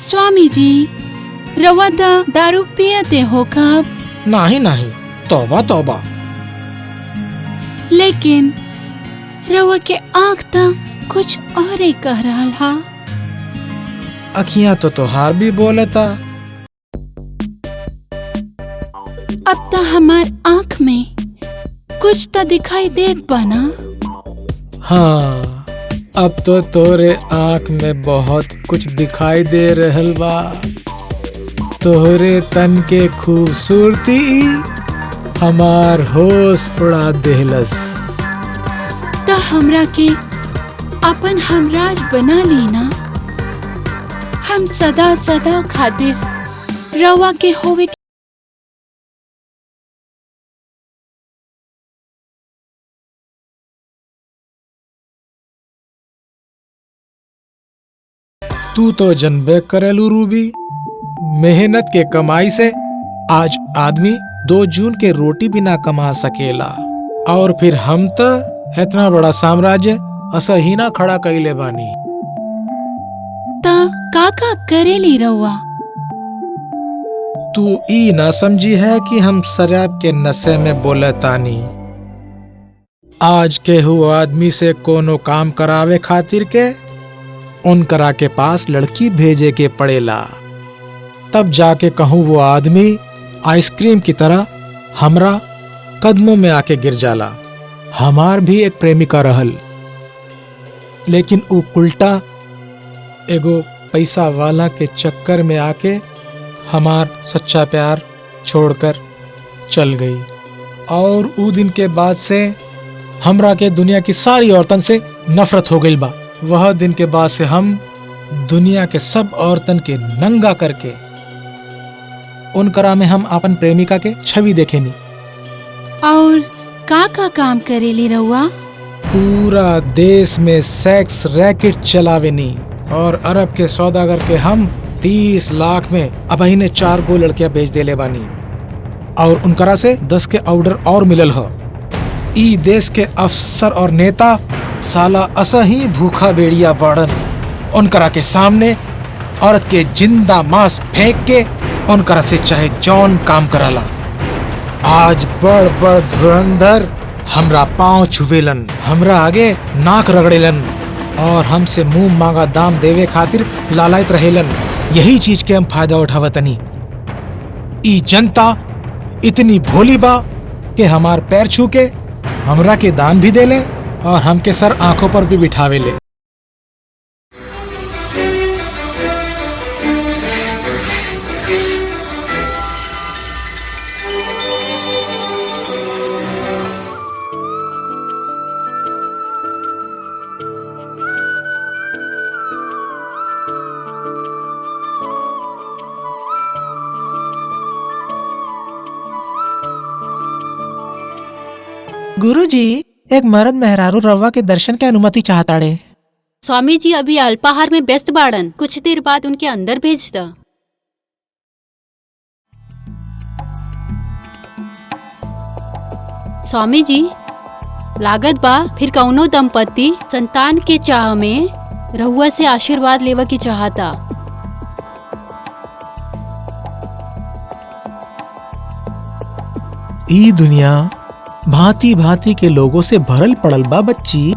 स्वामी जी, रवा ता दारू पियते हो कब? नहीं नहीं, तौबा तौबा। लेकिन रवा के आँख ता कुछ और ही कह रहा हा। अखियां तो तोहार भी बोलता। अब ता हमार आँख में कुछ ता दिखाई देत बना। हाँ, अब तो तोरे आँख में बहुत कुछ दिखाई दे रहल बा। तोहरे तन के खूबसूरती हमार होश उड़ा देहलस। ता हमरा के अपन हमराज बना लेना। हम सदा सदा खातिर रवा के होवे। तू तो जनबे करेलू रूबी, मेहनत के कमाई से आज आदमी 2 जून के रोटी भी ना कमा सकेला, और फिर हम तो इतना बड़ा साम्राज्य असही ना खड़ा कइले बानी। ता काका करेली रवा? तू ई ना समझी है कि हम शराब के नशे में बोले तानी। आज के हुआ आदमी से कोनो काम करावे खातिर के उनकरा के पास लड़की भेजे के पड़ेला, तब जाके कहूँ वो आदमी आइसक्रीम की तरह हमरा कदमों में आके गिर जाला। हमार भी एक प्रेमिका रहल, लेकिन उ उल्टा एगो पैसा वाला के चक्कर में आके हमार सच्चा प्यार छोड़कर चल गई। और उ दिन के बाद से हमरा के दुनिया की सारी औरतन से नफरत हो गई बा। वह दिन के बाद से हम दुनिया के सब औरतन के नंगा करके उनकरा में हम अपन प्रेमिका के छवि देखेनी। और काका काम करेली रवा? पूरा देश में सेक्स रैकेट चलावेनी, और अरब के सौदागर के हम 30 लाख में अबही ने 4 गो लड़कियां बेच देले बानी, और उनकरा से 10 के ऑर्डर और मिलल हो। ई देश के अफसर और नेता साला असही भूखा बेड़िया बाड़न। उनकरा के सामने औरत के जिंदा मांस फेंक के उनकरा से चाहे जौन काम कराला। आज बड़ बड़ धुरंधर हमरा पांव छुवेलन, हमरा आगे नाक रगड़ेलन, और हमसे मुंह मांगा दाम देवे खातिर लालायत रहेलन। यही चीज के हम फायदा उठावतनी। ई जनता इतनी भोली बा कि हमार पैर छू के हमरा के दान भी देले और हमके सर आंखों पर भी बिठावे ले। गुरुजी, एक मर्द मेहरारू रवा के दर्शन के अनुमति चाहताड़े। स्वामी जी अभी अल्पाहार में व्यस्त बाड़न, कुछ देर बाद उनके अंदर भेज द। स्वामी जी, लागत बा फिर कौनो दंपति संतान के चाह में रहुआ से आशीर्वाद लेवा की चाहता। ई दुनिया भांति भांति के लोगों से भरल पड़ल बा बच्ची।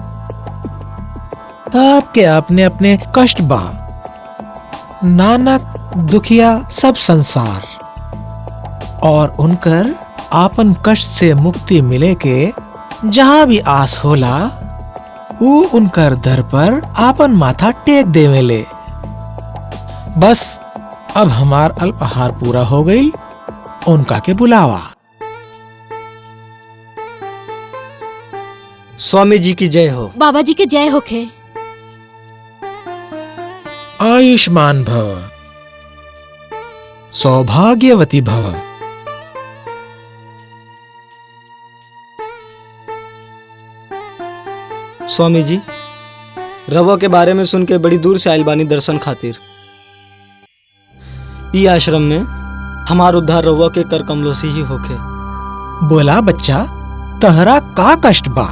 सबके अपने अपने कष्ट बा, नानक दुखिया सब संसार, और उनकर आपन कष्ट से मुक्ति मिले के जहाँ भी आस होला वो उनकर दर पर आपन माथा टेक देवेले। बस अब हमार अल्पाहार पूरा हो गई, उनका के बुलावा। स्वामी जी की जय हो। बाबा जी के जय होखे। आयुष्मान भव, सौभाग्यवती भव। स्वामी जी, रवा के बारे में सुन के बड़ी दूर से आइल बानी दर्शन खातिर। ई आश्रम में हमार उद्धार रवा के कर कमलों से ही होखे। बोला बच्चा, तहरा का कष्ट बा,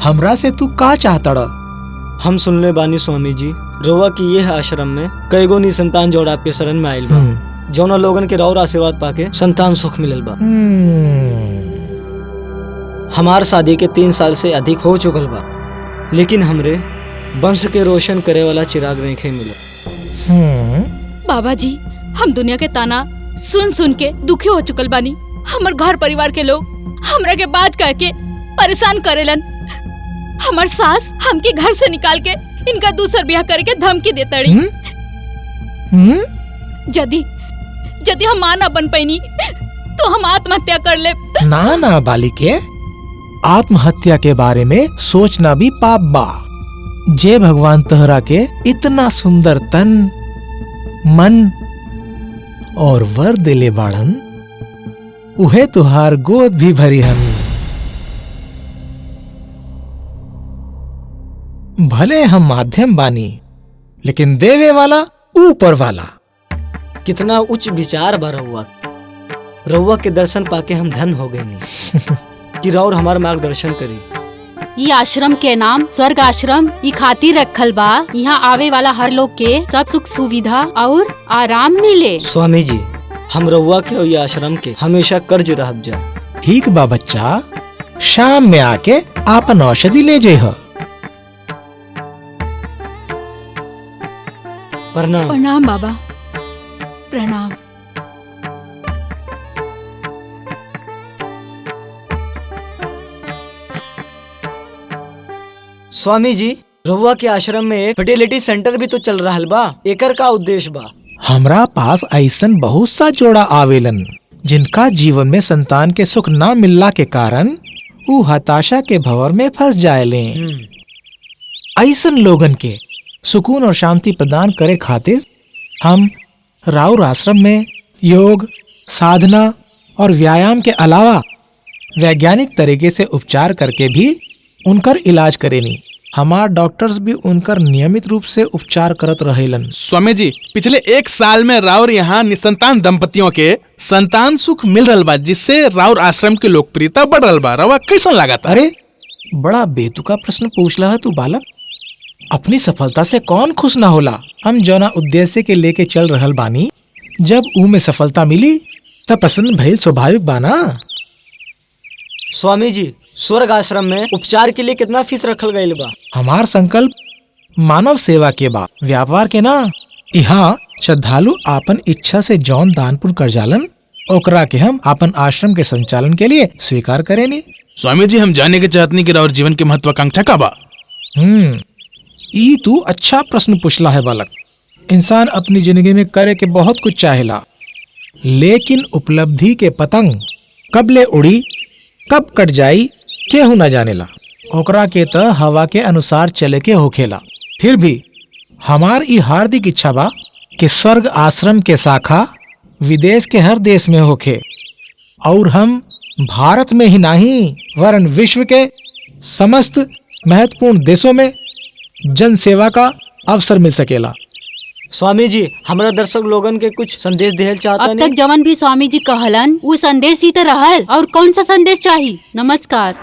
हमरा से तू का चाहतड़? हम सुनले बानी स्वामी जी, रउआ की यह आश्रम में कईगो नी संतान जोड़ आपके शरण में आयल बा, जौना लोगन के राउर आशीर्वाद पाके संतान सुख मिलल बा। हमार शादी के 3 साल से अधिक हो चुकल बा, लेकिन हमरे वंश के रोशन करे वाला चिराग नहीं मिला। बाबा जी, हम दुनिया के ताना सुन सुन के दुखी हो चुकल बानी। हमर घर परिवार के लोग हमरा के बात कह के परेशान करेलन। हमर सास हमके घर से निकाल के इनका दूसर ब्याह करे के धमकी देतड़ी। यदि हम मां ना बन पैनी तो हम आत्महत्या कर ले। ना ना बालिके, आत्महत्या के बारे में सोचना भी पाप बा। जे भगवान तोहरा के इतना सुंदर तन, मन और वर दिले बाड़न, उहे तुहार गोद भी भरी हन। भले हम माध्यम बानी, लेकिन देवे वाला ऊपर वाला। कितना उच्च विचार बा रउआ। रउआ के दर्शन पाके हम धन हो गए नहीं कि राउर हमार मार्गदर्शन करी। ये आश्रम के नाम स्वर्ग आश्रम ई खातिर रखल बा। यहाँ आवे वाला हर लोग के सब सुख सुविधा और आराम मिले। स्वामी जी, हम रउआ के और ये आश्रम के हमेशा कर्ज रहब जा। ठीक बा बच्चा, शाम में आके आपन औषधि ले जेह। प्रणाम। प्रणाम बाबा, प्रणाम। स्वामी जी, रउआ के आश्रम में एक फर्टिलिटी सेंटर भी तो चल रहा बा, एकर का उद्देश्य बा? हमरा पास ऐसन बहुत सा जोड़ा आवेलन जिनका जीवन में संतान के सुख न मिलला के कारण ऊ हताशा के भंवर में फंस जाएले। ऐसन लोगन के सुकून और शांति प्रदान करे खातिर हम राउर आश्रम में योग, साधना और व्यायाम के अलावा वैज्ञानिक तरीके से उपचार करके भी उनकर इलाज करेनी। हमार डॉक्टर्स भी उनकर नियमित रूप से उपचार करत रहेलन। स्वामी जी, पिछले 1 साल में राउर यहाँ निसंतान दंपतियों के संतान सुख मिल रहा बा, जिससे राउर आश्रम की लोकप्रियता बढ़ रहा बा। रवा कैसा लगा था? अरे बड़ा बेतुका प्रश्न पूछ रहा है तू बालक। अपनी सफलता से कौन खुश ना होला। हम जौना उद्देश्य के लेके चल रहल बानी, जब ऊ में सफलता मिली तब प्रसन्न भइल स्वाभाविक बाना। स्वामी जी, स्वर्ग आश्रम में उपचार के लिए कितना फीस रखल गईल बा? हमार संकल्प मानव सेवा के बा, व्यापार के ना। यहाँ श्रद्धालु आपन इच्छा से जौन दान पुण्य कर जालन, ओकरा के हम आपन आश्रम के संचालन के लिए स्वीकार करेनी। स्वामी जी, हम जाने के चाहतनी कि राउर जीवन की महत्वाकांक्षा का बा? ई तू अच्छा प्रश्न पूछला है बालक। इंसान अपनी जिंदगी में करे के बहुत कुछ चाहेला, लेकिन उपलब्धि के पतंग कब ले उड़ी कब कट जाई केहू न जानेला। ओकरा के त हवा के अनुसार चले के होखेला। फिर भी हमार ई हार्दिक इच्छा बा कि स्वर्ग आश्रम के शाखा विदेश के हर देश में होखे, और हम भारत में ही नहीं वरन विश्व के समस्त महत्वपूर्ण देशों में जन सेवा का अवसर मिल सकेला। स्वामी जी, हमरा दर्शक लोगन के कुछ संदेश देहल चाहता अब तक जवन भी स्वामी जी कहलन वो संदेश ही तो रहल, और कौन सा संदेश चाहिए? नमस्कार।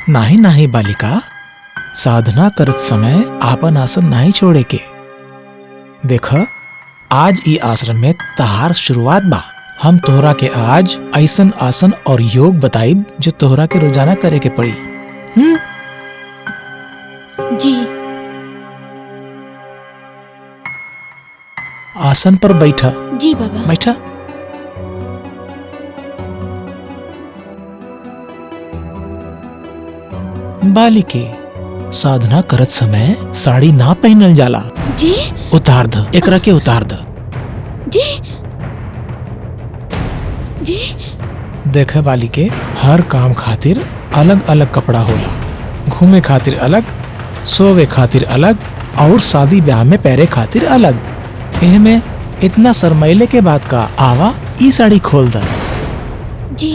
नाही नाही बालिका, साधना करत समय आपन आसन नहीं छोड़े के। देख, आज ई आश्रम में तहार शुरुआत बा। हम तोहरा के आज ऐसन आसन और योग बताइब जो तोहरा के रोजाना करे के पड़ी। जी। आसन पर बैठा। जी बाबा। बैठा। बालिके, साधना करत समय साड़ी ना पहनल जाला। जी। उतार द, एकरा के उतार द। जी। जी। देखे बालिके, हर काम खातिर अलग अलग कपड़ा होला। घूमे खातिर अलग, सोवे खातिर अलग और शादी ब्याह में पहरे खातिर अलग। एहमे इतना शर्मैले के बाद का आवा, ई साड़ी खोल द। जी।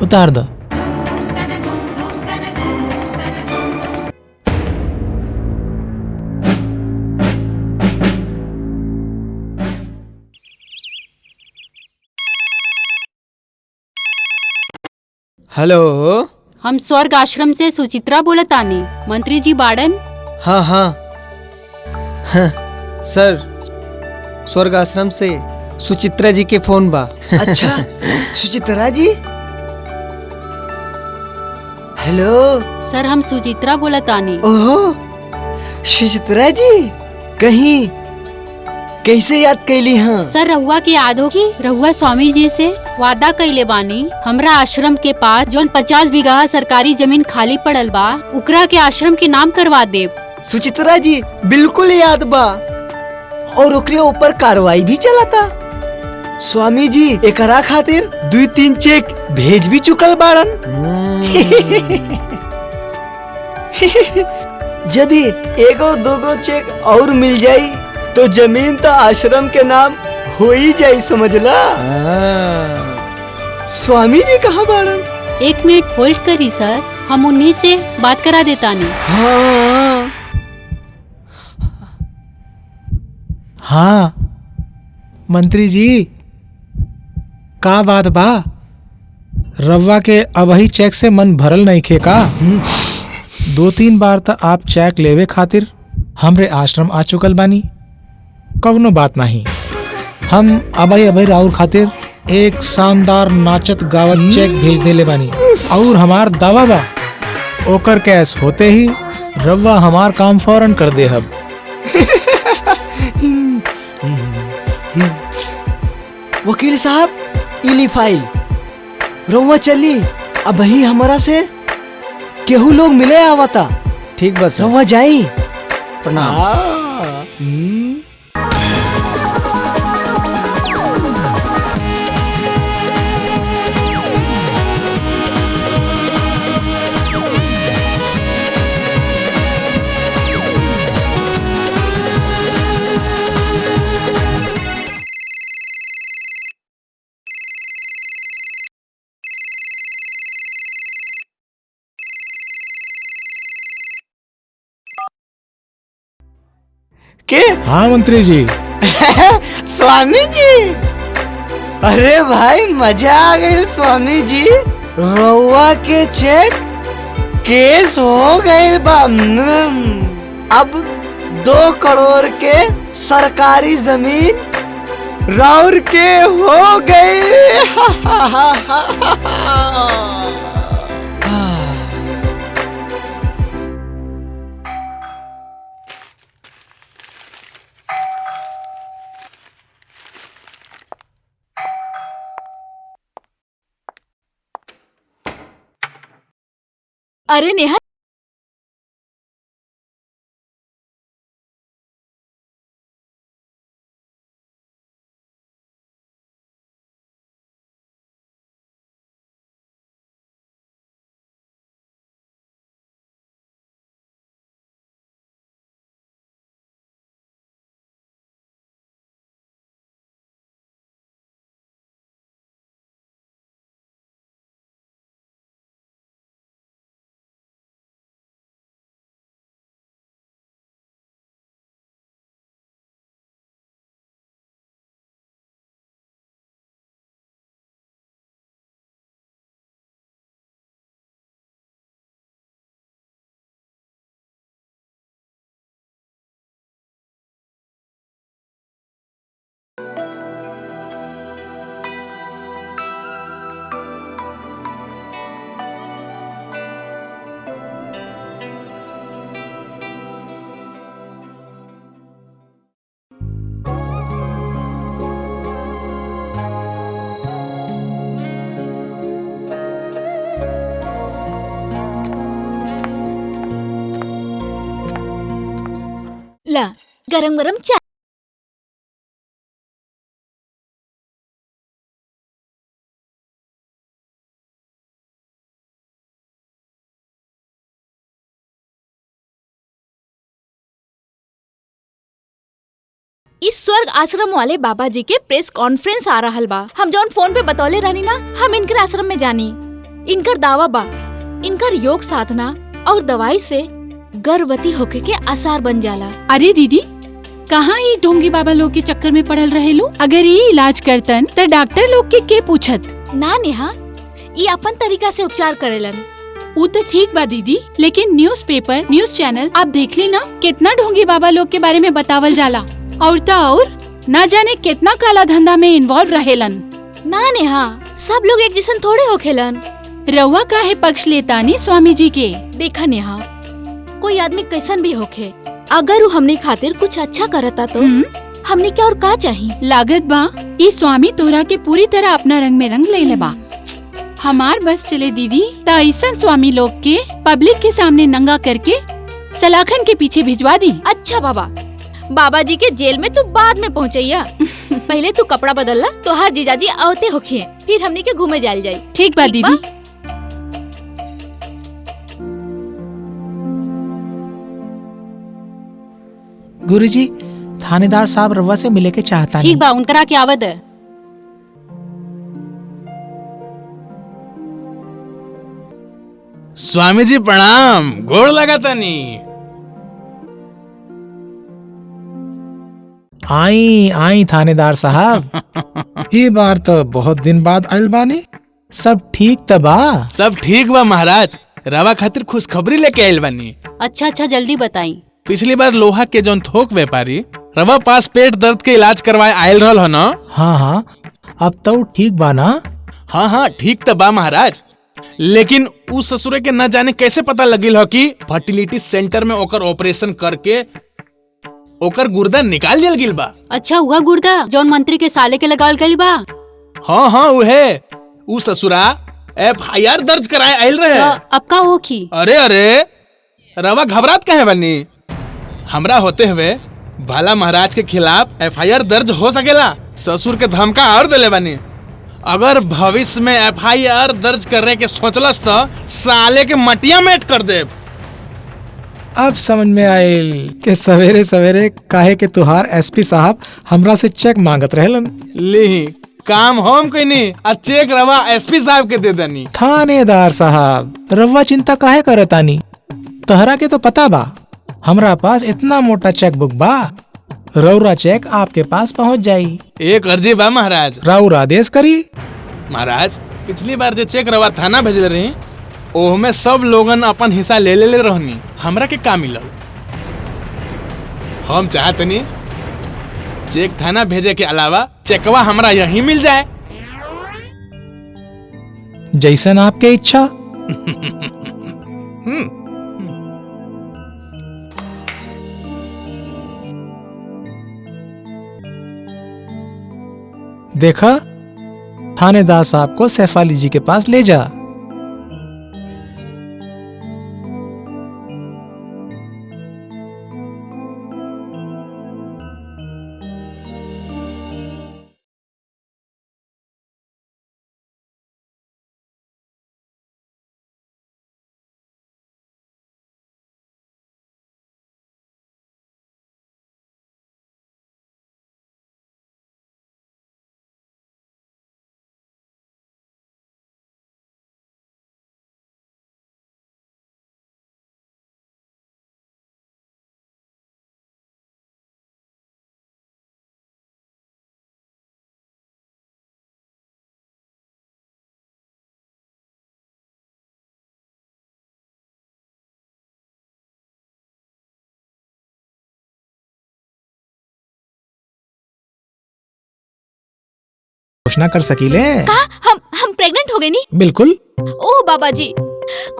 उतार द। हेलो। हम स्वर्ग आश्रम से सुचित्रा बोलत आनी। मंत्री जी बाड़न? हाँ हाँ सर, स्वर्ग आश्रम से सुचित्रा जी के फोन बा। अच्छा, सुचित्रा जी। हेलो। सर, हम सुचित्रा बोलत आनी। ओहो, सुचित्रा जी, कहीं कैसे याद कैली? हाँ सर, रहुआ की याद होगी, रहुआ स्वामी जी से वादा कैले बानी हमरा आश्रम के पास जोन 50 बीघा सरकारी जमीन खाली पड़ल बा, उकरा के आश्रम के नाम करवा देब। सुचित्रा जी, बिल्कुल याद बा। और ओकरे ऊपर कार्रवाई भी चला था। स्वामी जी एकरा खातिर 2-3 चेक भेज भी चुकल बाड़न। यदि एगो दोगो चेक और मिल जाई तो जमीन तो आश्रम के नाम हो ही जाई, समझला। स्वामी जी कहाँ बाड़न? 1 मिनट होल्ड करी सर, हम उन्हीं से बात करा देता नहीं। हाँ हाँ मंत्री जी, का बात बा? रवा के अबही चेक से मन भरल नहीं खे का? 2-3 बार तो आप चेक लेवे खातिर हमरे आश्रम आ चुकल बानी। कवनो बात नहीं, हम अबही राउर खातिर एक शानदार नाचत गावत चेक भेज देले बानी। और हमार दावा बा, ओकर कैश होते ही रवा हमार काम फौरन कर दे। हब वकील साहब, इली फाइल रउआ चली। अब ही हमारा से केहू लोग मिले आवता। ठीक बस रउआ जाई। प्रणाम। के? हाँ मंत्री जी। स्वामी जी, अरे भाई मजा आ गई। स्वामी जी, रउआ के चेक केस हो गए बा। अब 2 करोड़ के सरकारी जमीन राउर के हो गई। अरे नेहा, गरम गरम चाय। इस स्वर्ग आश्रम वाले बाबा जी के प्रेस कॉन्फ्रेंस आ रहल बा। हम जौन फोन पे बतौले रहनी ना, हम इनकर आश्रम में जानी। इनकर दावा बा, इनकर योग साधना और दवाई से गर्भवती होके के आसार बन जाला। अरे दीदी, कहाँ ये ढोंगी बाबा लोग के चक्कर में पड़ल रहे लो? अगर ये इलाज करतन तो डॉक्टर लोग के पूछत ना नेहा, ये अपन तरीका से उपचार करेलन। वो तो ठीक बा दीदी, लेकिन न्यूज़पेपर, न्यूज चैनल आप देख ली ना, कितना ढोंगी बाबा लोग के बारे में बतावल जाला। और तो और ना जाने कितना काला धंधा में इन्वॉल्व रहेलन। ना नेहा, सब लोग एक जैसन थोड़े होखेलन। रउआ काहे पक्ष लेता नी स्वामी जी के? देखा नेहा, कोई आदमी कैसन भी होखे, अगर वो हमने खातिर कुछ अच्छा करता तो हमने क्या और का चाहिए। लागत बा ये स्वामी तोरा के पूरी तरह अपना रंग में रंग ले ले बा। हमार बस चले दीदी, ता ऐसन स्वामी लोग के पब्लिक के सामने नंगा करके सलाखन के पीछे भिजवा दी। अच्छा बाबा, बाबा जी के जेल में तू बाद में पहुँचैया। पहले तू कपड़ा बदलला, तो हर जीजाजी आवते होखे, फिर हमने के घूमे जाल जाई। ठीक बा दीदी। गुरुजी, थानेदार साहब रवा से मिले के चाहता ठीक बा, उनकरा के आवत है। स्वामी जी प्रणाम, गोड़ लगा तनी। आई आई थानेदार साहब, ये बार तो बहुत दिन बाद आइल बानी। सब ठीक तबा? सब ठीक बा महाराज, रवा खातिर खुशखबरी लेके आइल बानी। अच्छा जल्दी बताई। पिछली बार लोहा के जौन थोक व्यापारी रवा पास पेट दर्द के इलाज करवाए आयल रहल हो ना? हाँ, अब तो ठीक बा ना? हाँ, ठीक तो बा महाराज, लेकिन उस ससुरे के न जाने कैसे पता लगिल हो कि फर्टिलिटी सेंटर में ओकर ऑपरेशन करके ओकर गुर्दा निकाल दियल गिल बा। अच्छा, हुआ गुर्दा जौन मंत्री के साले के लगावल गइल बा? हाँ, उहे उ ससुरा FIR दर्ज कराए आयल रहे। अब का होखी? अरे रवा घबरात काहे बनी? हमरा होते हुए भाला महाराज के खिलाफ FIR दर्ज हो सकेला। ससुर के धमका और दिले बनी, अगर भविष्य में FIR दर्ज करने के सोचलस तो साले के मटिया मेट कर दे। अब समझ में आयल कि सवेरे सवेरे काहे के तुहार SP साहब हमरा से चेक मांगत रहलन। ली काम हम कोई नहीं, चेक रवा SP साहब के दे देनी। थानेदार साहब, रवा चिंता काहे करतानी? तहरा के तो पता बा हमरा पास इतना मोटा चेक बुक बा, रउरा चेक आपके पास पहुंच जाई। एक अर्जी बा महाराज। राउर आदेश करी। महाराज, पिछली बार जो चेक रवा थाना भेजले रही, ओहमे सब लोगन अपन हिस्सा ले ले रहनी, हमरा के का मिलल? हम चाहतनी चेक थाना भेजे के अलावा चेकवा हमरा यहीं मिल जाए। जैसन आपके इच्छा। देखा, थानेदार साहब को सैफ अली जी के पास ले जा। घोषणा कर सकीले? का हम प्रेग्नेंट हो गए नी? बिल्कुल। ओ बाबा जी,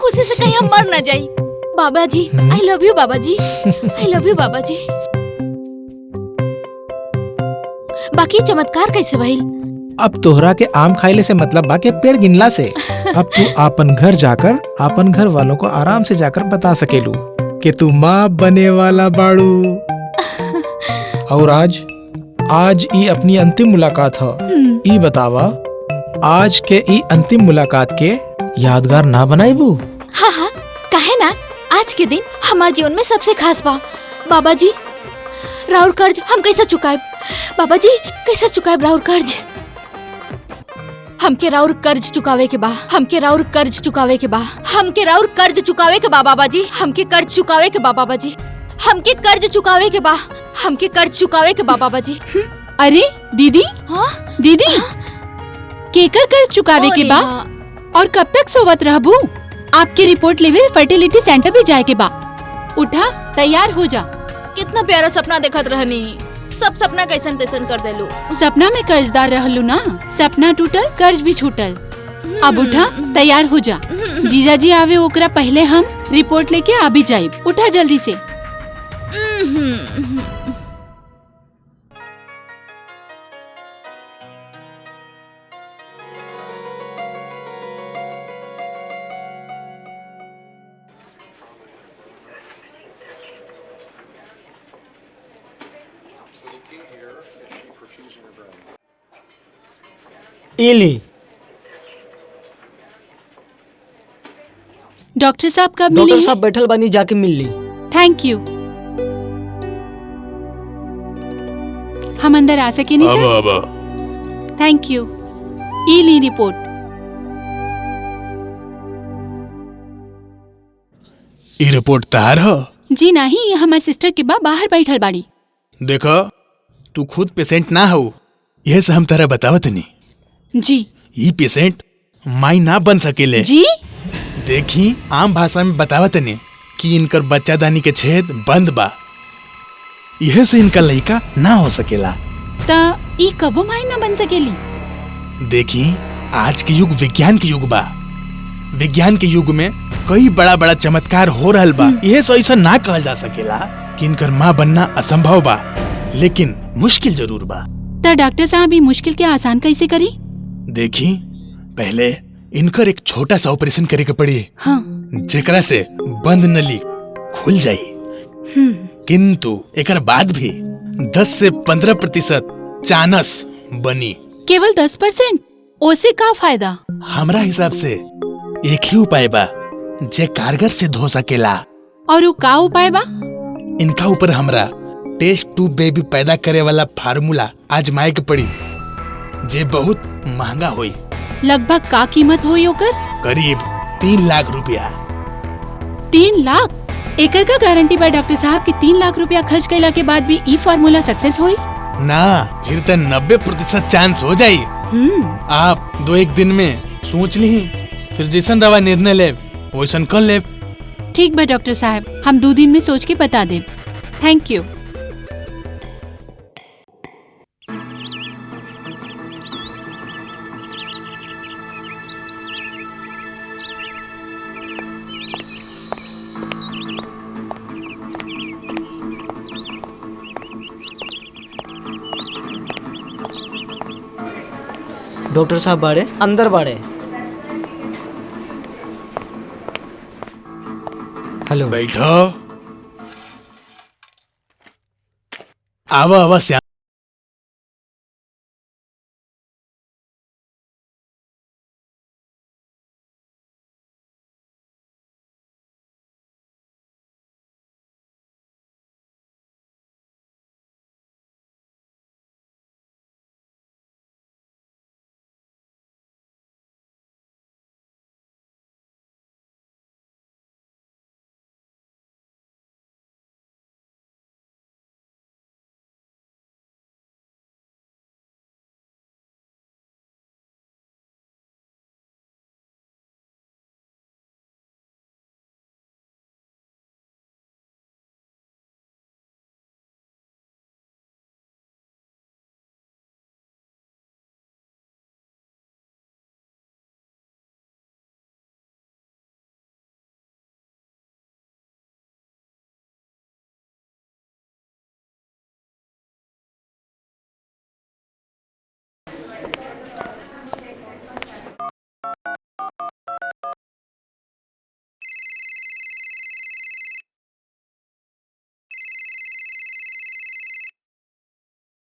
खुशी से कहीं हम मर न जाई। बाबा जी, आई लव यू बाबा जी, आई लव यू बाबा जी। बाकी चमत्कार कैसे भइल? अब तोहरा के आम खाइले से मतलब बा के पेड़ गिनला से। अब तू आपन घर जाकर आपन घर वालों को आराम से जाकर बता सकेलू कि तू माँ बने वाला बाड़ू। और आज आज ई अपनी अंतिम मुलाकात ह। ई बतावा आज के ई अंतिम मुलाकात के यादगार ना बनाईबू? हाँ हाँ, काहे ना। आज के दिन हमारे जीवन में सबसे खास बा। बाबा जी, राउर कर्ज हम कैसे चुकाएब? बाबा जी, कैसे चुकाएब राउर कर्ज? हमके राउर कर्ज चुकावे के बा। हमके राउर कर्ज चुकावे के बा। हमके राउर कर्ज चुकावे के बा बाबा जी। हमके कर्ज चुकावे के बा बाबा जी। हमके कर्ज चुकावे के बा। हमके कर्ज चुकावे के बा बाबा जी। अरे दीदी, हाँ दीदी, केकर कर्ज चुकावे के बा और कब तक सोवत रहबू? आपकी रिपोर्ट लेवे फर्टिलिटी सेंटर भी जाए के बा। उठा, तैयार हो जा। कितना प्यारा सपना देखत रहनी, सब सपना कैसन तैसन कर देलू। सपना में कर्जदार रहलू ना, सपना टूटल कर्ज भी छूटल। अब उठा, तैयार हो जा। जीजा जी आवे ओकरा पहले हम रिपोर्ट लेके आ भी जाइब। उठा जल्दी से। इली डॉक्टर साहब कब डॉक्टर मिली? साहब बैठल बानी, जाके मिल ली। Thank you. हम अंदर आ सके नहीं सर? Thank you. ई ली रिपोर्ट। ई रिपोर्ट तार हो? जी नहीं, ये हमारे सिस्टर के बा बाहर बैठल बाड़ी। देखो, तू खुद पेशेंट ना हो, यह से हम तारा बतावत नहीं। जी ई पेशेंट माई ना बन सकेले। जी, देखी आम भाषा में बतावत नहीं कि इनकर बच्चादानी के छेद बंद बा, यह से इनका लड़का ना हो सकेला। ता ई कबो माई ना बन सकेली? देखी आज के युग विज्ञान के युग बा। विज्ञान के युग में कई बड़ा बड़ा चमत्कार हो रहल बा। यह से ऐसा ना कहल जा सकेला कि इनकर माँ बनना असंभव बा, लेकिन मुश्किल जरूर बा। ता डॉक्टर साहब ई मुश्किल के आसान कैसे करी? देखी पहले इनकर एक छोटा सा ऑपरेशन करे के पड़ी, हाँ। जेकरा से बंद नली खुल जाई। किंतु एकर बाद भी 10 से 15% चानस बनी। केवल 10%? ओसे का फायदा? हमरा हिसाब से एक ही उपाय बा जे कारगर सिद्ध हो सकेला। और वो का उपाय बा? इनका ऊपर हमरा टेस्ट टू बेबी पैदा करे वाला फार्मूला आजमाए के पड़ी, जे बहुत महंगा होई। लगभग का कीमत होई ओकर? करीब 3 लाख रुपया। 3 लाख? एकर का गारंटी बा डॉक्टर साहब कि 3 लाख रुपया खर्च कैला के बाद भी ई फार्मूला सक्सेस होई? ना, फिर तो 90% चांस हो जाई। आप 2-1 दिन में सोच ली, फिर जैसन रवा निर्णय ले वैसन कर ले। ठीक बा डॉक्टर साहब, हम 2 दिन में सोच के बता देब। Thank you. डॉक्टर साहब बाड़े, अंदर बाड़े। हेलो। बैठो। आवा आवा श्याम।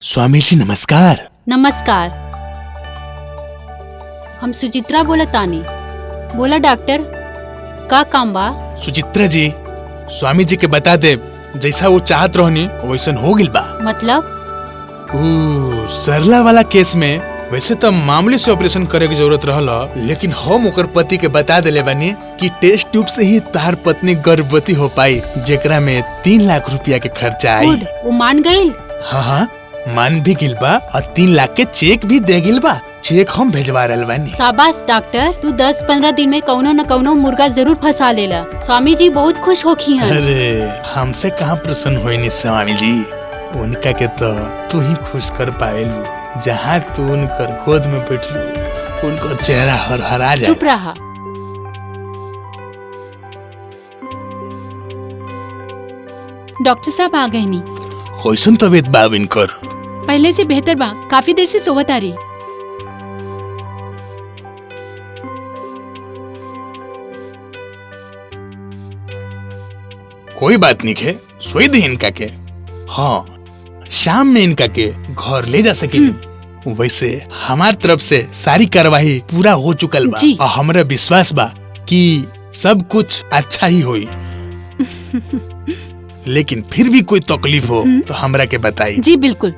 स्वामी जी नमस्कार। नमस्कार। हम सुचित्रा बोला तानी। बोला डॉक्टर, का काम बा? सुचित्रा जी, स्वामी जी के बता दे जैसा वो चाहत रहनी वैसन हो गिल बा। मतलब? सरला वाला केस में वैसे तो मामूली से ऑपरेशन करे की जरूरत रहला, लेकिन हम ओकर पति के बता देले बानी कि टेस्ट ट्यूब से ही तार पत्नी गर्भवती हो पाई, जेकरा में 3 लाख रुपया के खर्चा आई। गुड, वो मान गईल? हाँ, मान भी गिल बा और 3 लाख के चेक भी दे गिल बा। चेक हम भेजवा रहल बानी। शाबाश डॉक्टर, तू 10-15 दिन में कौनो न कौनो मुर्गा जरूर फंसा लेला। स्वामी जी बहुत खुश होखी हैं। अरे हमसे कहाँ प्रसन्न होई नी स्वामी जी, उनका के तो तू ही खुश कर पाएलू। जहाँ तू उनकर गोद में बैठलू उनका चेहरा हरहरा जाए। चुप रहा। डॉक्टर साहब आ गए नी। कैसन तबीयत बा इनकर? पहले से बेहतर बा, काफी देर से सोवत आ रही। कोई बात नहीं है, सोई दे इनका के। हाँ, शाम में इनका के घर ले जा सके। वैसे हमार तरफ से सारी कार्यवाही पूरा हो चुकल बा जी। और हमरा विश्वास बा कि सब कुछ अच्छा ही होई। लेकिन फिर भी कोई तकलीफ हो तो हमरा के बताई। जी बिल्कुल।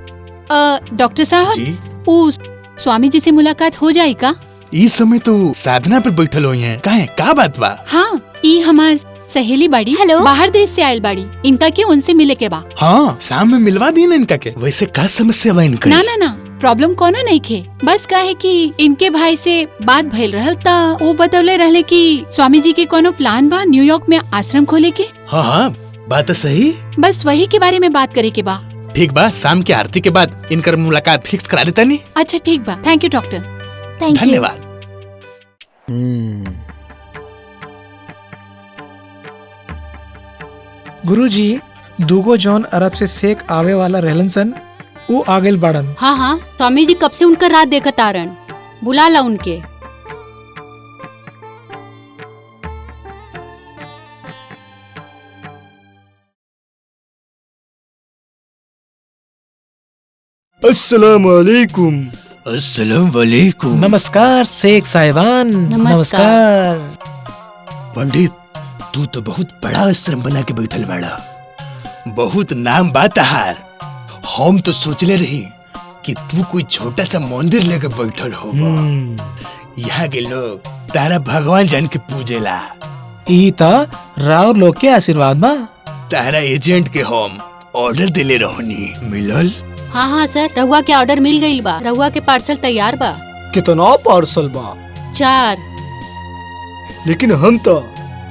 डॉक्टर साहब, जी, वो स्वामी जी से मुलाकात हो जाए का? इस समय तो साधना पे बैठल हुई हैं। काहे, का बात बा? हाँ, ई हमार सहेली बाड़ी। हेलो। बाहर देश से आयल बाड़ी, इनका के उनसे मिले के बा। हाँ, शाम में मिलवा दी ना इनका के। वैसे का समस्या बा इनका? ना ना ना, प्रॉब्लम कोनो नहीं खे। बस काहे कि इनके भाई से बात भइल रहल ता वो बतौले रहले कि स्वामी जी के कोनो प्लान बा न्यूयॉर्क में आश्रम खोले के। हाँ हाँ, बात तो सही। बस वही के बारे में बात करे के बा। ठीक बा, शाम की आरती के बाद इनकर मुलाकात फिक्स करा देता नहीं। अच्छा ठीक बा, thank you doctor. Thank you. धन्यवाद। गुरुजी, दूगो जौन अरब से शेख आवे वाला रहलन सन, ऊ आगेल बाड़न। हाँ हाँ, स्वामी जी कब से उनका रात देखत आ रहन। बुला ला उनके। अस्सलाम वालेकुम। अस्सलाम वालेकुम। नमस्कार शेख साहिबान। नमस्कार। पंडित, तू तो बहुत बड़ा आश्रम बना के बैठल बाड़ा, बहुत नाम बात हार। हम तो सोचले रही कि तू कोई छोटा सा मंदिर लेके बैठल हो। यहाँ के लोग तारा भगवान जान के पूजेला। ई ता राव लोग के आशीर्वाद बा। तारा एजेंट के हम ऑर्डर दिले रहनी, मिलल? हाँ हाँ सर, रहुआ के ऑर्डर मिल गई बा। रहुआ के पार्सल तैयार बा। कितना पार्सल बा? 4। लेकिन हम तो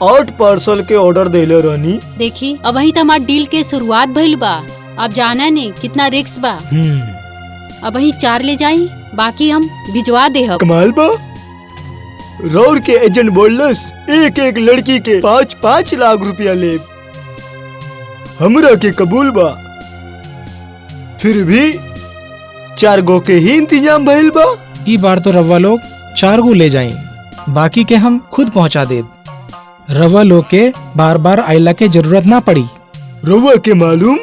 8 पार्सल के ऑर्डर देले रहनी। देखी, अब वही तो हमार डील के शुरुआत भइल बा। अब जाना नहीं कितना रिस्क बा। अब वही 4 ले जाई, बाकी हम भिजवा दे। कमाल बा। रौर के एजेंट बोलस एक एक लड़की के 5-5 लाख रुपया ले। हमरा के कबूल बा। फिर भी 4 गो के ही इंतजाम भइल बा। ई बार तो रवा लोग 4 गो ले जाएं, बाकी के हम खुद पहुंचा दे। रवा लोग के बार बार आइला के जरूरत ना पड़ी। रउआ के मालूम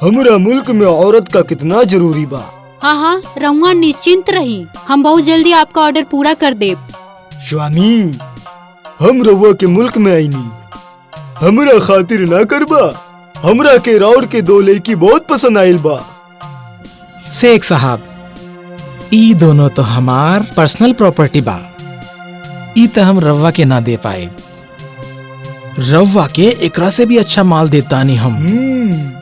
हमरा मुल्क में औरत का कितना जरूरी बा। हाँ हाँ, रहुआ निश्चिंत रही, हम बहुत जल्दी आपका ऑर्डर पूरा कर दे। स्वामी, हम रउआ के मुल्क में आईनी, हमरा खातिर ना करबा? हमरा के रौर के 2 लड़की बहुत पसंद आइल बा। शेख साहब, ई दोनों तो हमार पर्सनल प्रॉपर्टी बा। ई तो हम रवा के ना दे पाए। रवा के एकरा से भी अच्छा माल देता नहीं हम।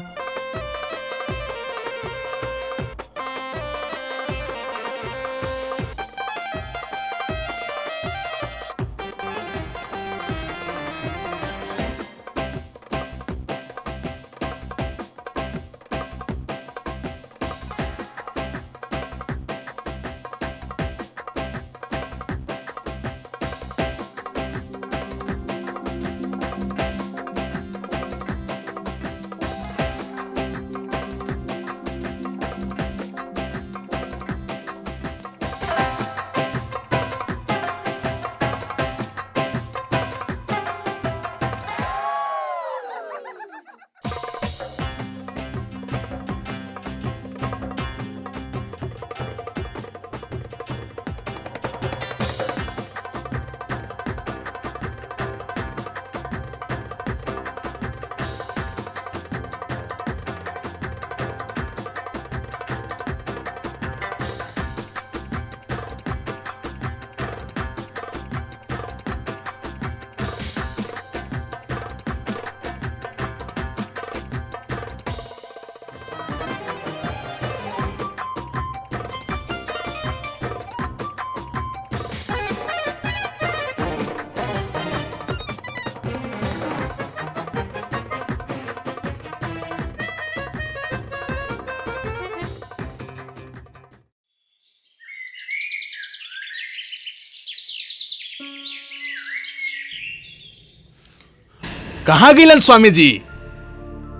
कहाँ गिलन स्वामी जी?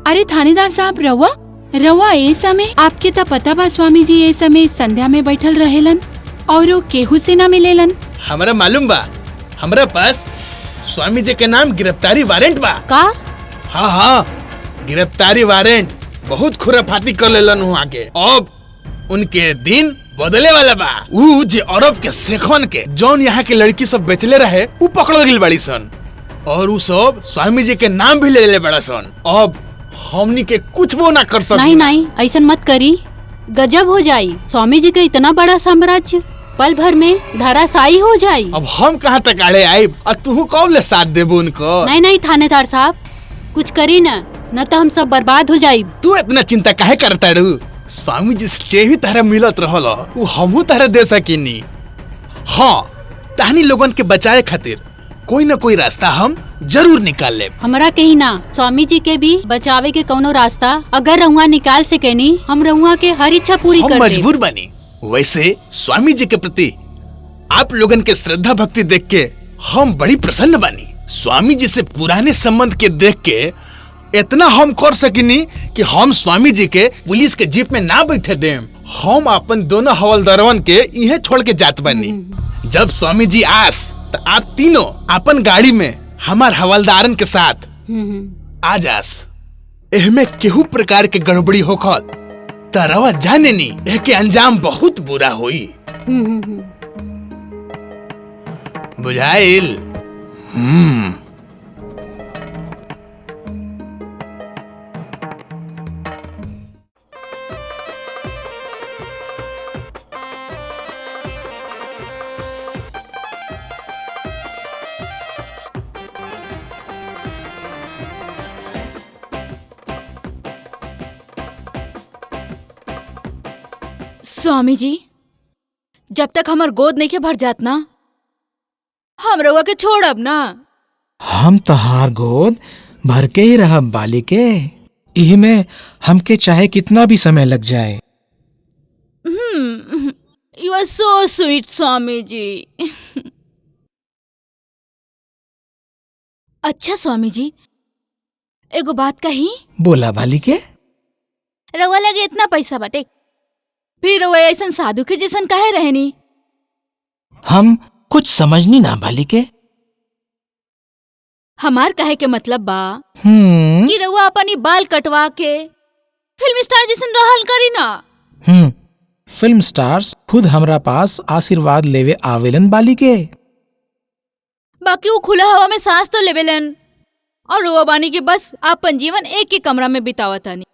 अरे थानेदार साहब, रउआ रउआ ए समय आपके तो पता बा स्वामी जी ए समय संध्या में बैठल रहेलन और वो केहू से ना मिलेलन। हमरा मालूम बा, हमरा पास स्वामी जी के नाम गिरफ्तारी वारंट बा। का? हाँ हाँ, गिरफ्तारी वारंट बहुत खुराफाती कर लेलन वहाँ के। अब उनके दिन बदले वाला बा। ऊ जे अरब के शेखवन के जौन यहाँ के लड़की सब बेचले रहे ऊ पकड़ गइल बड़ी सन और ऊ सब स्वामी जी के नाम भी ले ले बड़ा सन। अब हमनी के कुछ वो ना कर सकते। नहीं नहीं, ऐसा मत करी, गजब हो जाई। स्वामी जी का इतना बड़ा साम्राज्य पल भर में धराशायी हो जाई। अब हम कहाँ तक आड़े आए और तू कब ले साथ देबो उनको? नहीं नहीं थानेदार साहब, कुछ करी न तो हम सब बर्बाद हो जाई। तू इतना चिंता काहे करता रू? स्वामी जी से भी तारा मिलत रहल, वो हमहू तारा दे सकीनी। हाँ, तानी लोगन के बचाए खातिर कोई न कोई रास्ता हम जरूर निकाल ले। हमरा के ही ना, स्वामी जी के भी बचावे के कोनो रास्ता अगर रउआ निकाल सकेनी, हम रउआ के हर इच्छा पूरी हम कर देब। मजबूर बनी। वैसे स्वामी जी के प्रति आप लोगन के श्रद्धा भक्ति देख के हम बड़ी प्रसन्न बनी। स्वामी जी से पुराने संबंध के देख के इतना हम कर सकिनी कि हम स्वामी जी के पुलिस के जीप में ना बैठे देम। हम अपन दोनों हवलदारवन के इहे छोड़ के जात बनी। जब स्वामी जी आस तो आप तीनों अपन गाड़ी में हमार हवलदारन के साथ आ जास। एहमे केहू प्रकार के गड़बड़ी होखल तरवा जाने नी, एह के अंजाम बहुत बुरा होई। बुझाइल? स्वामी जी, जब तक हमार गोद नहीं के भर जात ना, हम रउआ के छोड़ब ना। हम तहार गोद भर के ही रहब बालिके। इही में हमके चाहे कितना भी समय लग जाए। You are so sweet Swami ji. अच्छा स्वामी जी, एगो बात कही। बोला बालिके। रउआ लगे इतना पैसा बाटे, फिर रउआ ऐसा साधु के जैसन काहे रहनी? हम कुछ समझनी ना बालिके। हमार कहे के मतलब बा हम्म कि रउआ अपनी बाल कटवा के फिल्म स्टार जैसन रहल करी ना। फिल्म स्टार्स खुद हमरा पास आशीर्वाद लेवे आवेलन बालिके। बाकी वो खुला हवा में सांस तो लेवेलन और रउआ बानी के बस आपन जीवन एक ही कमरा में बितावतानी।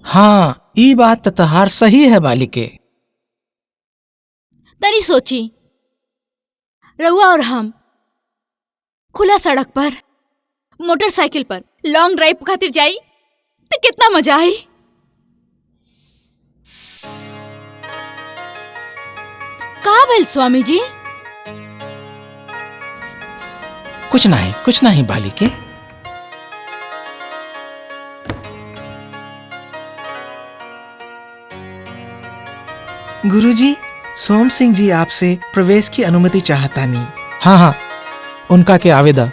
हाँ, ई बात तो तहार सही है बालिके। तनी सोची, रउआ और हम खुला सड़क पर मोटरसाइकिल पर लॉन्ग ड्राइव खातिर जाई तो कितना मजा आई। का भेल स्वामी जी? कुछ नहीं बालिके। गुरुजी, सोम सिंह जी आपसे प्रवेश की अनुमति चाहता नहीं। हाँ, उनका के आवेदा।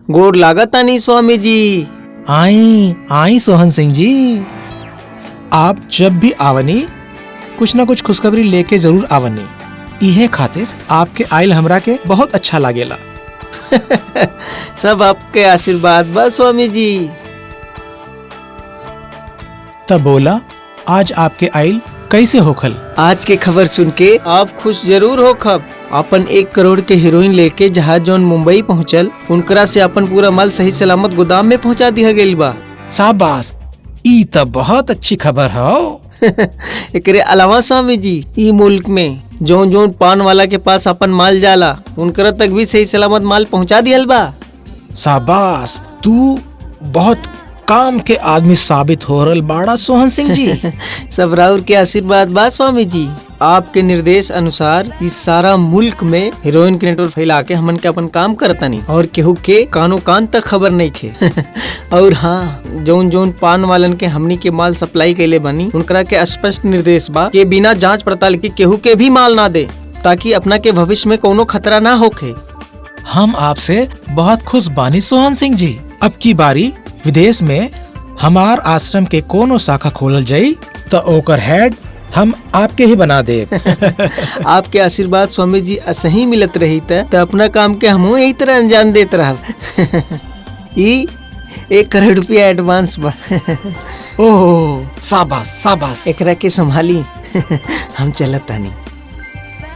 गोड़ लागता नहीं स्वामी जी। आई सोहन सिंह जी। आप जब भी आवनी कुछ ना कुछ खुशखबरी लेके जरूर आवनी। इहे खातिर आपके आइल हमरा के बहुत अच्छा लागेला। सब आपके आशीर्वाद बा स्वामी जी। तब बोला, आज आपके आइल कैसे होखल? आज के खबर सुन के आप खुश जरूर हो खब। अपन 1 करोड़ के हीरोइन लेके जहाज जौन मुंबई पहुंचल, उनकरा से अपन पूरा माल सही सलामत गोदाम में पहुंचा दिया गइल बा। शाबाश, ई तो बहुत अच्छी खबर हो। एकरे अलावा स्वामी जी, ई मुल्क में जौन जौन पान वाला के पास अपन माल जाला, उनकरा तक भी सही सलामत माल पहुंचा दियल बा। शाबाश, तू बहुत काम के आदमी साबित हो रहल बाड़ा सोहन सिंह जी। सब राउर के आशीर्वाद बा स्वामी जी। आपके निर्देश अनुसार इस सारा मुल्क में हीरोइन के नेटवर्क फैला के हमन के अपन काम करतनी और केहू के कानो कान तक खबर नहीं खे। और हाँ, जौन जौन पान वालन के हमनी के माल सप्लाई कैले बनी उनकरा के स्पष्ट निर्देश बा के बिना जांच पड़ताल के केहू के भी माल ना दे, ताकि अपना के भविष्य में कोनो खतरा ना होखे। हम आपसे बहुत खुश बानी सोहन सिंह जी। अब की बारी विदेश में हमार आश्रम के कोनो शाखा खोलल जाई तो ओकर हेड हम आपके ही बना दे। आपके आशीर्वाद स्वामी जी असही मिलत रही तो अपना काम के हमहू यही तरह अंजाम देत रहब। ई 1 करोड़ रुपया एडवांस बा। ओह, शाबाश शाबाश। एकरा के संभाली। हम चलत तानी।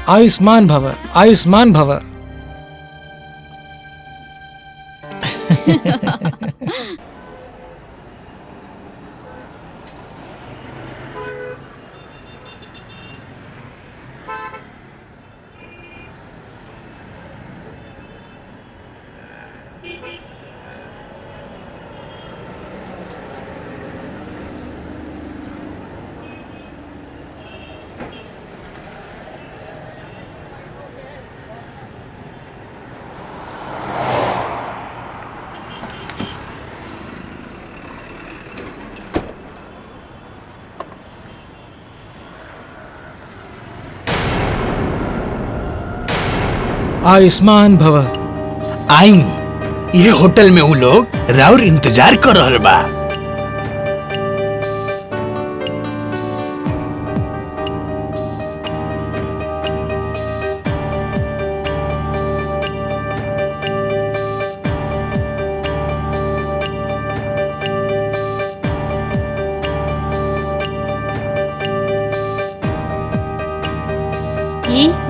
आयुष्मान भव, आयुष्मान भव। आयुष्मान भव। आई ये होटल में उ लोग राउर इंतजार कर रहल बा।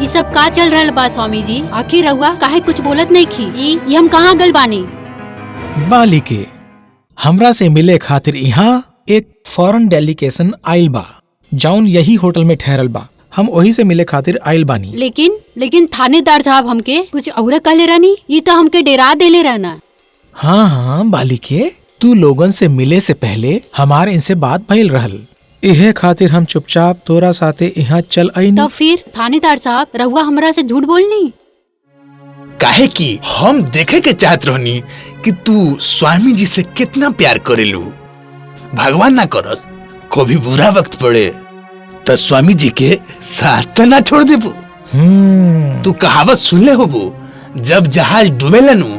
ये सब का चल रहल बा स्वामी जी? आखिर रहुआ काहे कुछ बोलत नहीं खी? ये हम कहाँ गल बानी? बाली के हमरा से मिले खातिर यहाँ एक फॉरेन डेलीगेशन आइल बा, जौन यही होटल में ठहरल बा। हम वही से मिले खातिर आइल बानी। लेकिन थानेदार साहब हमके कुछ और कहले रहनी। ये तो हमके डरा देले रहना। हाँ हाँ बाली के, तू लोगन से मिले से पहले हमारे इनसे बात भइल रहल। इहे खातिर हम चुपचाप तोरा साथे यहाँ चल आईनी। तो फिर थानेदार साहब रहुआ हमरा से झूठ बोलनी? काहे कि हम देखे के चाहत रहनी कि तू स्वामी जी से कितना प्यार करेलू। भगवान ना करस कभी बुरा वक्त पड़े तो स्वामी जी के साथ तो ना छोड़ देबू। तू कहावत सुनले होबू, जब जहाज डूबेला नु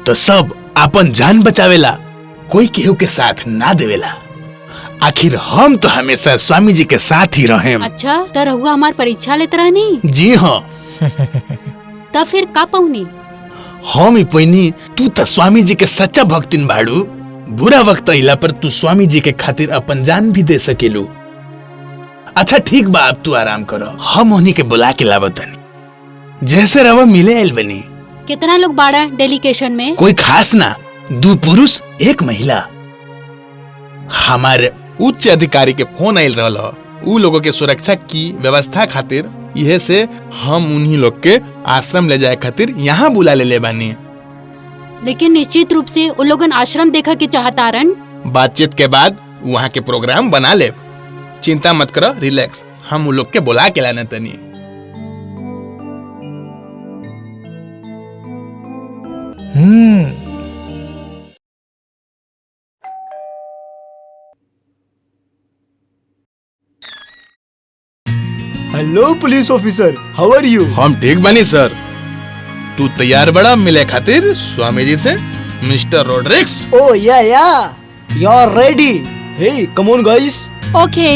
तो सब अपन जान बचावेला, कोई केहू के साथ ना देवेला। आखिर हम तो हमेशा स्वामी जी के साथ ही रहे। अच्छा, तो रहुआ हमार परीक्षा लेते रहनी? जी हाँ। तो फिर का पहुनी? हम ही पहिनी, तू तो स्वामी जी के सच्चा भक्तिन बाड़ू। बुरा वक्त अइला पर तू स्वामी जी के खातिर अपन जान भी दे सकेलू। अच्छा ठीक बा, अब तू आराम करो, हम उन्हीं के बुला के लावतनी। जैसे रवा मिले आइल बनी। कितना लोग बाड़ा डेलीगेशन में? कोई खास ना, 2 पुरुष 1 महिला। हमारे उच्च अधिकारी के फोन आइल रहल ह। उ लोगों के सुरक्षा की व्यवस्था खातिर यह से हम उन्हीं लोग के आश्रम ले जाए खातिर यहाँ बुला ले बानी। लेकिन निश्चित रूप से उन लोगन आश्रम देखा के चाहतारन। बातचीत के बाद वहाँ के प्रोग्राम बना ले। चिंता मत करो, रिलैक्स, हम उन लोग के बुला के लाने तनी। Hello police officer, how are you? हम ठीक बनी सर। तू तैयार बड़ा मिले खातिर स्वामी जी से, mister Rodrigues? Oh yeah, you're ready. Hey, come on guys. Okay.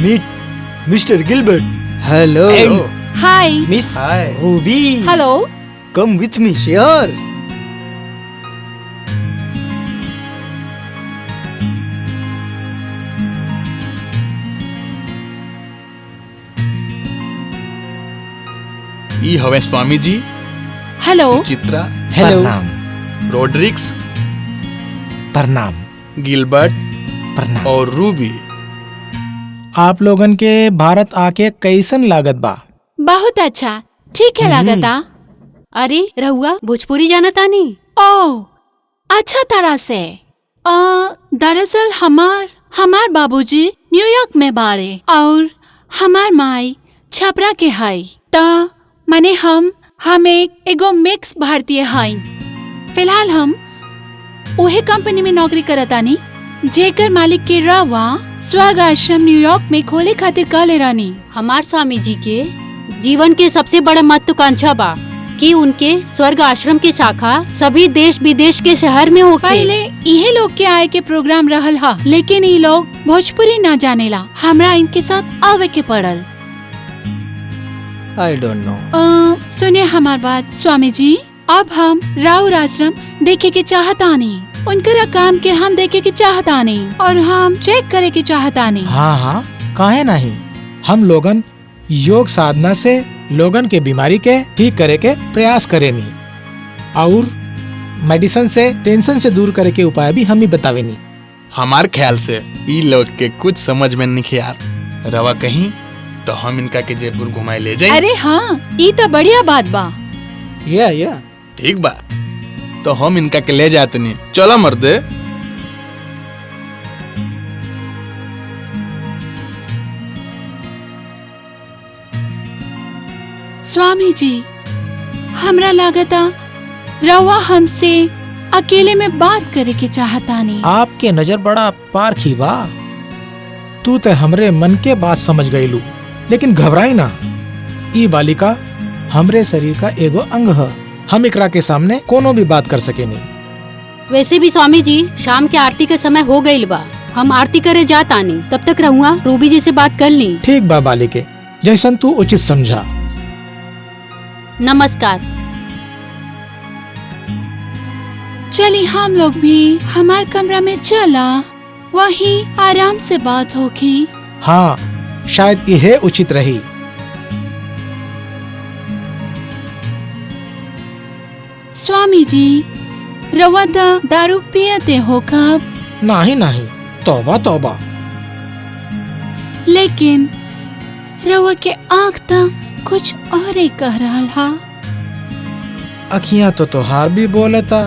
Meet Mr. Gilbert. Hello. Hi. Miss hi. Ruby. Hello. Come with me. Sure. ई हवे स्वामी जी, हेलो। चित्रा, हेलो। प्रणाम रोड्रिक्स, प्रणाम गिलबर्ट प्रणाम। और रूबी। आप लोगन के भारत आके कैसन लागत बा? बहुत अच्छा, ठीक है लागता। अरे रहुआ भोजपुरी जाना तानी? ओ, अच्छा तरह से। दरअसल हमार बाबूजी न्यूयॉर्क में बाड़े और हमार माई छपरा के हाई त मने हम एगो मिक्स भारतीय हाई। फिलहाल हम उहे कंपनी में नौकरी करतानी जेकर मालिक के रवा स्वर्ग आश्रम न्यूयॉर्क में खोले खातिर कहले रानी। हमार स्वामी जी के जीवन के सबसे बड़ा महत्वाकांक्षा बा कि उनके स्वर्ग आश्रम की शाखा सभी देश विदेश के शहर में होके। पहले इहे लोग के आए के प्रोग्राम रहल हा, लेकिन ये लोग भोजपुरी ना जानेला, हमरा इनके साथ आवे के पड़ल। I don't know. सुनिए हमार बात स्वामी जी, अब हम राउर आश्रम देखे के चाहतानी, उनकर काम के हम देखे के चाहतानी और हम चेक करे के चाहतानी। हाँ हाँ, काहे नहीं। हम लोगन योग साधना से लोगन के बीमारी के ठीक करे के प्रयास करेनी और मेडिसिन से टेंशन से दूर करे के उपाय भी हम ही बतावेनी। हमार ख्याल से ई लोग के कुछ समझ में नहीं आत, रवा कहीं तो हम इनका के जयपुर घुमाए ले जाए। अरे हाँ, ई तो बढ़िया बात बा। या ठीक बा, तो हम इनका के ले जाते नहीं। चलो मर्दे। स्वामी जी, हमरा लागता रवा हमसे अकेले में बात करे के चाहतानी। आपके नजर बड़ा पारखी बा। तू ते हमरे मन के बात समझ गईलू, लेकिन घबराई ना। ई बालिका हमरे शरीर का एगो अंग है, हम एकरा के सामने कोनो भी बात कर सकेनी। वैसे भी स्वामी जी शाम के आरती के समय हो गईल बा, हम आरती करे जातानी, तब तक रहूँगा रूबी जी से बात कर ली। ठीक बा बालिके, जैसन तू उचित समझा। नमस्कार। चलिए हम लोग भी हमार कमरा में चला, वहीं आराम से बात होगी। हाँ, शायद यह उचित रही। स्वामी जी, रवा दारू पियते हो कब? नहीं नहीं, तौबा तौबा। लेकिन रवा के आँख तक कुछ और ही कह रहा हा। अखियां तो तोहार भी बोलता।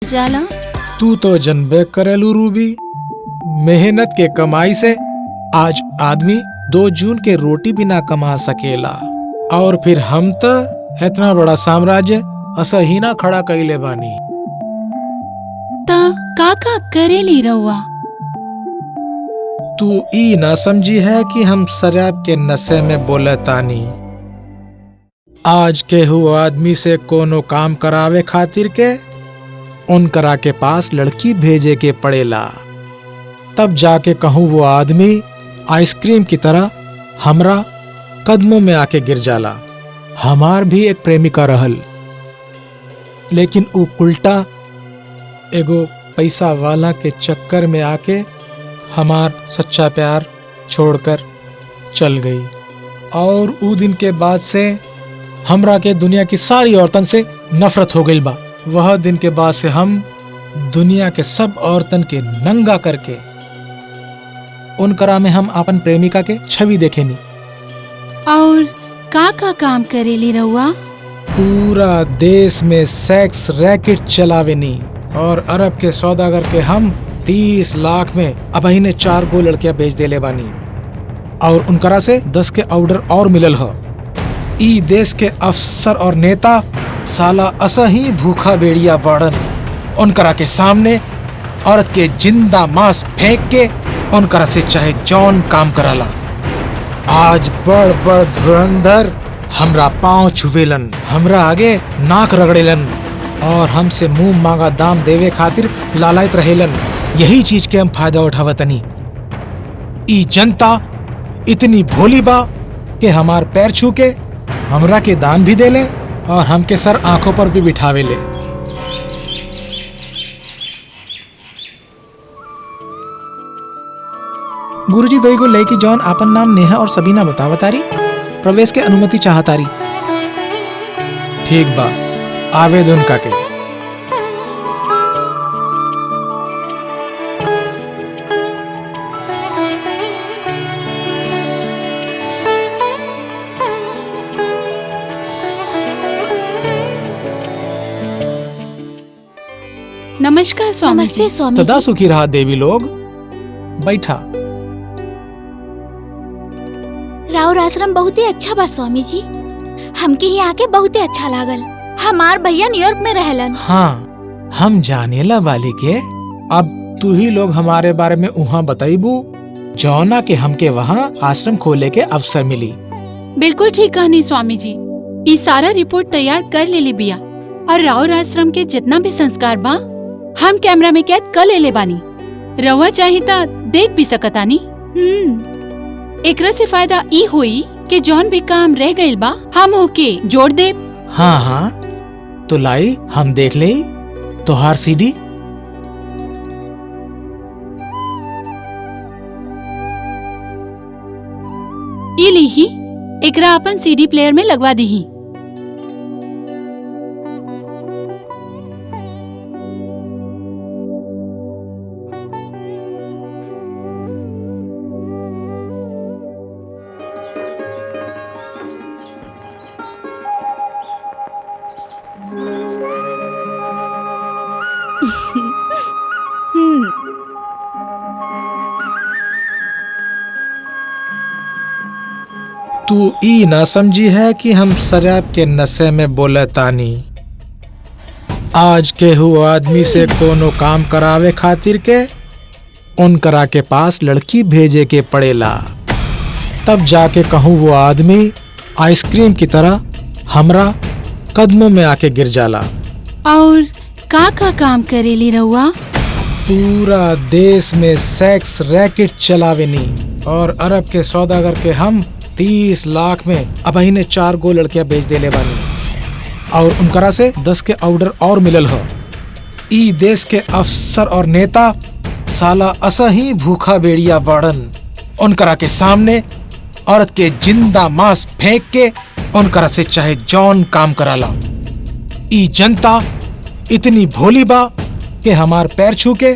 जाला तू तो जनबे करेलू रूबी, मेहनत के कमाई से आज आदमी 2 जून के रोटी भी ना कमा सकेला, और फिर हम तो इतना बड़ा साम्राज्य असही ना खड़ा कइले बानी। ता काका करेली रवा? तू ई ना समझी है कि हम शराब के नशे में बोलतानी। आज केहू आदमी से कोनो काम करावे खातिर के उनकरा के पास लड़की भेजे के पड़ेला, तब जाके कहूँ वो आदमी आइसक्रीम की तरह हमरा कदमों में आके गिर जाला। हमार भी एक प्रेमिका रहल, लेकिन उ उल्टा एगो पैसा वाला के चक्कर में आके हमार सच्चा प्यार छोड़कर चल गई। और उ दिन के बाद से हमरा के दुनिया की सारी औरतन से नफरत हो गई बा। वह दिन के बाद से हम दुनिया के सब औरतन के नंगा करके उनकरा में हम अपन प्रेमिका के छवि देखेनी। और काका काम करेली रवा? पूरा देश में सेक्स रैकेट चलावेनी, और अरब के सौदागर के हम 30 लाख में अब ही ने 4 गो लड़कियां बेच देले बानी, और उनकरा से 10 के ऑर्डर और मिलल हो। ई देश के अफसर और नेता साला असही भूखा बेड़िया बाड़न। उनकरा के सामने औरत के जिंदा मांस फेंक के उनकरा से चाहे जौन काम कराला। आज बड़ बड़ धुरंधर हमरा पांव छुवेलन, हमरा आगे नाक रगड़ेलन, और हमसे मुंह मांगा दाम देवे खातिर लालायत रहेलन। यही चीज के हम फायदा उठावतनी। ई जनता इतनी भोली बा कि हमार पैर छू के हमरा के दान भी देले और हमके सर आंखों पर भी बिठावे ले। गुरुजी दोई को लेकी जौन आपन नाम नेहा और सबीना बतावतारी प्रवेश के अनुमति चाहतारी। ठीक बा, आवेदन का के। नमस्कार स्वामी नमस्ते जी। स्वामी सदा जी। सुखी रहा देवी लोग। बैठा। राउर आश्रम बहुत ही अच्छा बा स्वामी जी। हमके यहाँ आके बहुत ही अच्छा लागल। हमार भैया न्यूयॉर्क में रहलन। हाँ, हम जानेला वाली के। अब तू ही लोग हमारे बारे में उहाँ बताइबू जौना के हमके वहाँ आश्रम खोले के अवसर मिली। बिल्कुल ठीक कहनी स्वामी जी। ई सारा रिपोर्ट तैयार कर लेली बिया और राउर आश्रम के जितना भी संस्कार बा हम कैमरा में कैद कर लेले बानी। रवा चाही ता देख भी सकतानी। एकरा से फायदा ई हुई कि जौन भी काम रह गइल बा हम ओके जोड़ दे। हाँ हाँ, तो लाई हम देख ले तोहार सीडी। ई लीही, एकरा अपन सीडी प्लेयर में लगवा दीही। तू ई ना समझी है कि हम शराब के नशे में बोले तानी। आज के हु आदमी से कोनो काम करावे खातिर के उनकरा के पास लड़की भेजे के पड़ेला, तब जाके कहूँ वो आदमी आइसक्रीम की तरह हमरा कदमों में आके गिर जाला। और का काम करेली रहुआ? पूरा देश में सेक्स रैकेट चलावेनी और अरब के सौदागर के हम 30 लाख में अब ने 4 गो लड़कियां बेच देले बानी और उनकरा से 10 के ऑर्डर और मिलल हो। ई देश के अफसर और नेता साला असही भूखा बेड़िया बाड़न। उनकरा के सामने औरत के जिंदा मांस फेंक के उनकरा से चाहे जौन काम कराला। ई जनता इतनी भोली बा कि हमार पैर छू के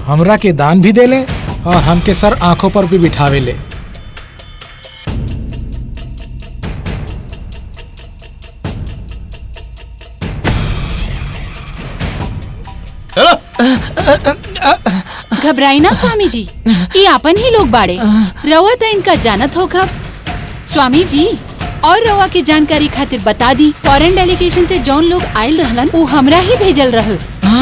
हमरा के दान भी देले और हमके सर आंखों पर भी बिठावे ले। घबराई ना स्वामी जी, ये आपन ही लोग बाड़े। रवा तो इनका जानत हो खब। स्वामी जी और रवा की जानकारी खातिर बता दी, फॉरेन डेलीगेशन से जौन लोग आयल रहलन वो हमरा ही भेजल रहल।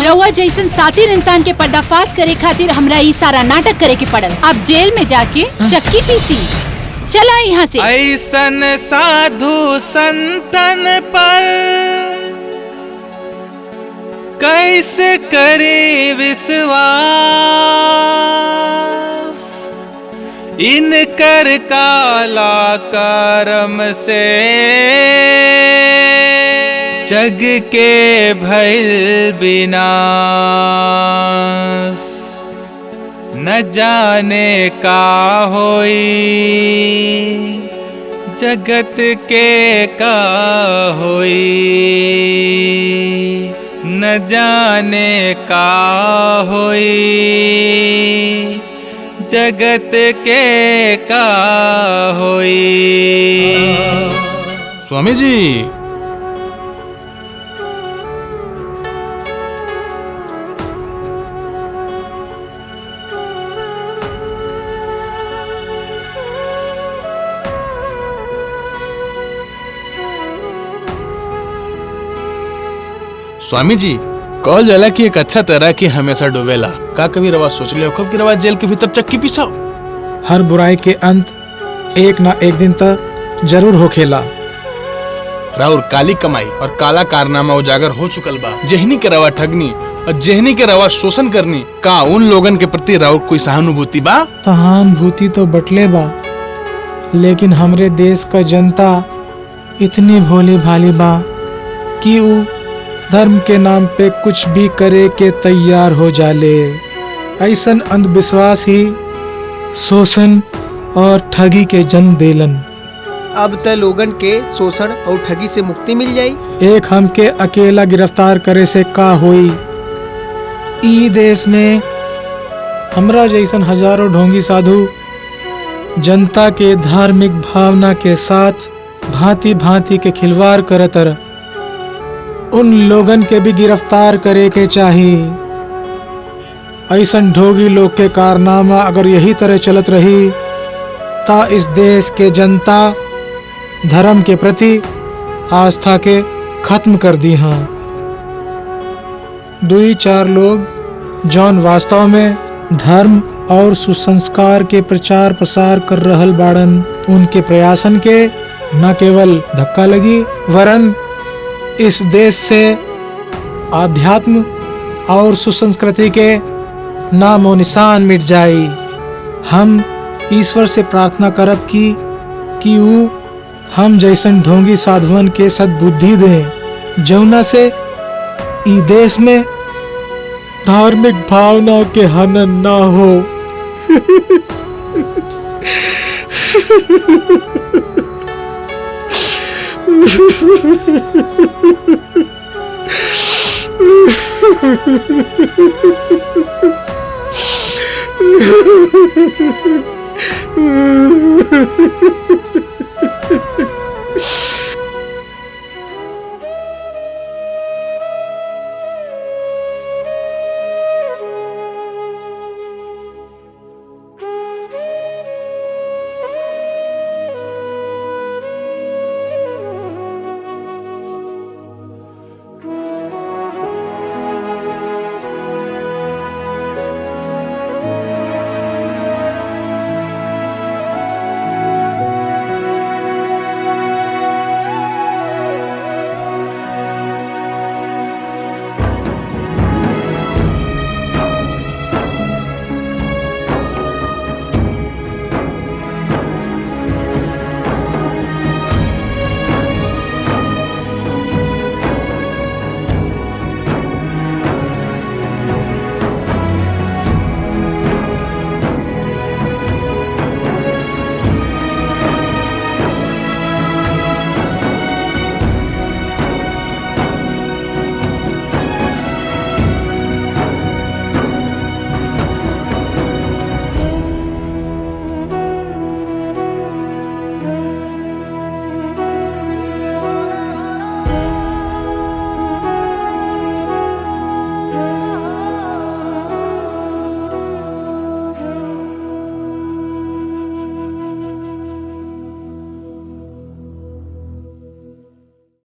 रवा जैसन सातिर इंसान के पर्दाफाश करे खातिर हमरा ये सारा नाटक करे के पड़ल। अब जेल में जाके चक्की पीसी। चला यहाँ से। ऐसन साधु संतन पर कैसे करे विश्वास, इनकर काला कर्म से जग के भइल विनाश। न जाने का होई जगत के का होई, न जाने का होई जगत के का होई। स्वामी जी, स्वामी जी कहल जाला कि एक अच्छा तरह की हमेशा डूबेला। का कभी रवा सोच ले कि रवा जेल के भीतर चक्की पीसाओ? हर बुराई के अंत एक ना एक दिन तक जरूर होखेला। राउर काली कमाई और काला कारनामा उजागर हो चुकल बा। जेहनी के रवा ठगनी और जेहनी के रवा शोषण करनी, का उन लोगन के प्रति राउर कोई सहानुभूति बा? सहानुभूति तो बटले बा, लेकिन हमरे देश का जनता इतनी भोली भाली बा कि ऊ धर्म के नाम पे कुछ भी करे के तैयार हो जाले। ऐसन अंधविश्वास ही शोषण और ठगी के जन्म देलन। अब त लोगन के शोषण और ठगी से मुक्ति मिल जाई। एक हमके अकेला गिरफ्तार करे से का होई। ई देश में हमरा जैसन हजारों ढोंगी साधु जनता के धार्मिक भावना के साथ भांति भांति के खिलवाड़ करत रह। उन लोगन के भी गिरफ्तार करे के चाहिए। ऐसन ढोगी लोग के कारनामा अगर यही तरह चलत रही ता इस देश के जनता धर्म के प्रति आस्था के खत्म कर दी। हाँ, 2-4 लोग जौन वास्तव में धर्म और सुसंस्कार के प्रचार प्रसार कर रहल बाड़न, उनके प्रयासन के न केवल धक्का लगी वरन इस देश से आध्यात्म और सुसंस्कृति के नामो निशान मिट जाई। हम ईश्वर से प्रार्थना करब कि ऊ हम जैसन ढोंगी साधुअन के सद्बुद्धि दें, जौना से ई देश में धार्मिक भावना के हनन ना हो।